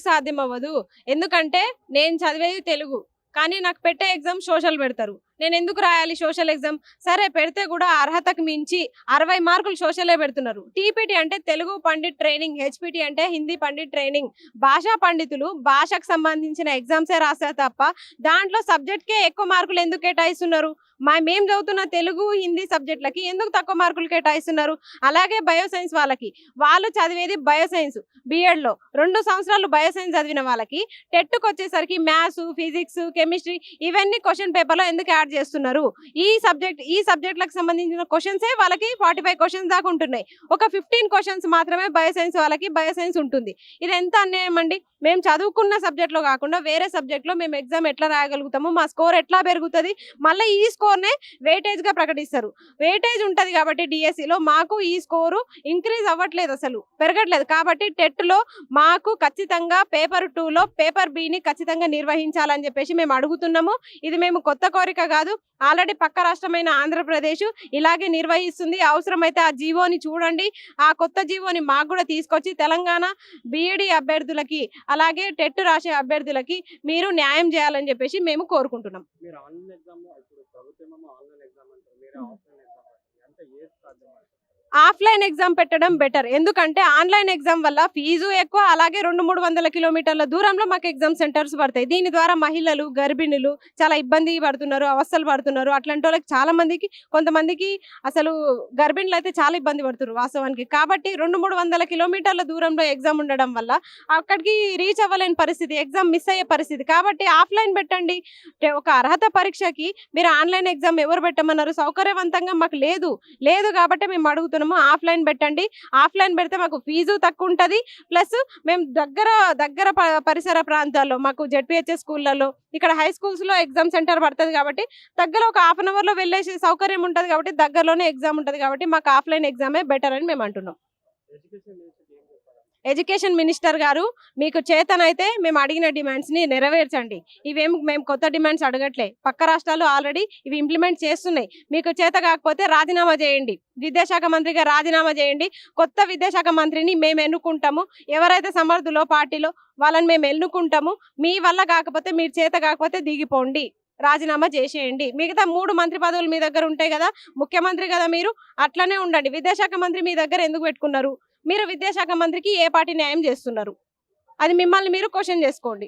సాధ్యం అవ్వదు? ఎందుకంటే నేను చదివేది తెలుగు. కానీ నాకు పెట్టే ఎగ్జామ్ సోషల్ పెడతారు. నేను ఎందుకు రాయాలి సోషల్ ఎగ్జామ్? సరే పెడితే కూడా అర్హతకు మించి 60 మార్కులు సోషలే పెడుతున్నారు. టీపీటీ అంటే తెలుగు పండిట్ ట్రైనింగ్, హెచ్‌పీటీ అంటే హిందీ పండిట్ ట్రైనింగ్. భాషా పండితులు భాషకు సంబంధించిన ఎగ్జామ్సే రాస్తారు తప్ప దాంట్లో సబ్జెక్ట్‌కే ఎక్కువ మార్కులు ఎందుకు కేటాయిస్తున్నారు? మేము చదువుతున్న తెలుగు, హిందీ సబ్జెక్ట్‌లకి ఎందుకు తక్కువ మార్కులు కేటాయిస్తున్నారు? అలాగే బయోసైన్స్ వాళ్ళకి. వాళ్ళు చదివేది బయోసైన్స్ బీఎడ్‌లో. 2 సంవత్సరాలు బయోసైన్స్ చదివిన వాళ్ళకి టెట్‌కొచ్చేసరికి మ్యాథ్స్, ఫిజిక్స్, కెమిస్ట్రీ ఇవన్నీ క్వెషన్ పేపర్‌లో ఎందుకు యాడ్ చేస్తున్నారు? ఈ సబ్జెక్ట్‌లకు సంబంధించిన క్వెషన్సే వాళ్ళకి 45 క్వెషన్స్ దాకా ఉంటున్నాయి. ఒక 15 క్వెషన్స్ మాత్రమే బయోసైన్స్ వాళ్ళకి బయోసైన్స్ ఉంటుంది. ఇది ఎంత అన్యాయం అండి? మేము చదువుకున్న సబ్జెక్ట్‌లో కాకుండా వేరే సబ్జెక్ట్‌లో మేము ఎగ్జామ్ ఎట్లా రాయగలుగుతాము? మా స్కోర్ ఎట్లా పెరుగుతది? మళ్ళీ ఈ స్కోర్‌నే వెయిటేజ్‌గా ప్రకటిస్తారు. వెయిటేజ్ ఉంటది కాబట్టి డీఎస్సీలో మాకు ఈ స్కోరు ఇంక్రీజ్ అవ్వట్లేదు అసలు. పెరగట్లేదు. కాబట్టి టెట్‌లో మాకు ఖచ్చితంగా పేపర్ 2లో పేపర్ బిని ఖచ్చితంగా నిర్వహించాలని చెప్పేసి మేము అడుగుతున్నాము. ఇది మేము కొత్త కోరిక కాదు. ఆల్రెడీ పక్క రాష్ట్రమైన ఆంధ్రప్రదేశ్ ఇలాగే నిర్వహిస్తుంది. అవసరమైతే ఆ జీవోని చూడండి. ఆ కొత్త జీవోని మాకు కూడా తీసుకొచ్చి తెలంగాణ బీఈడీ అభ్యర్థులకి అలాగే టెట్ రాసే అభ్యర్థులకి మీరు న్యాయం చేయాలని చెప్పేసి మేము కోరుకుంటున్నాం. మీరు ఆన్లైన్ ఎగ్జామ్ ఇప్పుడు ప్రభుత్వమేమో ఆన్లైన్ ఎగ్జామ్ అంటారు. మీరు ఆఫ్లైన్ ఎగ్జామ్ అంటారు. అంటే ఏది సాధ్యం అంటారు? ఆఫ్లైన్ ఎగ్జామ్ పెట్టడం బెటర్. ఎందుకంటే ఆన్లైన్ ఎగ్జామ్ వల్ల ఫీజు ఎక్కువ, అలాగే 200-300 కిలోమీటర్ల దూరంలో మాకు ఎగ్జామ్ సెంటర్స్ పడతాయి. దీని ద్వారా మహిళలు, గర్భిణులు చాలా ఇబ్బంది పడుతున్నారు, అవస్థలు పడుతున్నారు. అట్లాంటి వాళ్ళకి చాలా మందికి, కొంతమందికి అసలు గర్భిణులు అయితే చాలా ఇబ్బంది పడుతున్నారు వాస్తవానికి. కాబట్టి 200-300 కిలోమీటర్ల దూరంలో ఎగ్జామ్ ఉండడం వల్ల అక్కడికి రీచ్ అవ్వలేని పరిస్థితి, ఎగ్జామ్ మిస్ అయ్యే పరిస్థితి. కాబట్టి ఆఫ్లైన్ పెట్టండి. ఒక అర్హత పరీక్షకి మీరు ఆన్లైన్ ఎగ్జామ్ ఎవరు పెట్టమన్నారు? సౌకర్యవంతంగా మాకు లేదు కాబట్టి మేము అడుగుతున్నాం. ఆఫ్లైన్ పెట్టండి. ఆఫ్లైన్ పెడితే మాకు ఫీజు తక్కువ ఉంటది. ప్లస్ మేము దగ్గర పరిసర ప్రాంతాల్లో మాకు జెడ్పీహెచ్ఎస్ స్కూళ్ళలో ఇక్కడ హై స్కూల్స్ లో ఎగ్జామ్ సెంటర్ పడుతుంది కాబట్టి దగ్గర ఒక హాఫ్ అన్ అవర్ లో వెళ్ళేసి సౌకర్యం ఉంటది కాబట్టి దగ్గరలోనే ఎగ్జామ్ ఉంటది కాబట్టి మాకు ఆఫ్లైన్ ఎగ్జామే బెటర్ అని మేము అంటున్నాం. ఎడ్యుకేషన్ మినిస్టర్ గారు మీకు చేతనైతే మేము అడిగిన డిమాండ్స్ ని నెరవేర్చండి. మేము కొత్త డిమాండ్స్ అడగట్లే. పక్క రాష్ట్రాలు ఆల్రెడీ ఇవి ఇంప్లిమెంట్ చేస్తున్నాయి. మీకు చేత కాకపోతే రాజీనామా చేయండి. విద్యాశాఖ మంత్రిగా రాజీనామా చేయండి. కొత్త విద్యాశాఖ మంత్రిని మేము ఎన్నుకుంటాము. ఎవరైతే సమర్థులో పార్టీలో వాళ్ళని మేము ఎన్నుకుంటాము. మీ వల్ల కాకపోతే, మీరు చేత కాకపోతే దిగిపోండి, రాజీనామా చేసేయండి. మిగతా 3 మంత్రి పదవులు మీ దగ్గర ఉంటాయి కదా, ముఖ్యమంత్రి కదా మీరు, అట్లనే ఉండండి. విద్యాశాఖ మంత్రి మీ దగ్గర ఎందుకు పెట్టుకున్నారు? మీరు విద్యాశాఖ మంత్రికి ఏ పార్టీ న్యాయం చేస్తున్నారు? అది మిమ్మల్ని మీరు క్వశ్చన్ చేసుకోండి.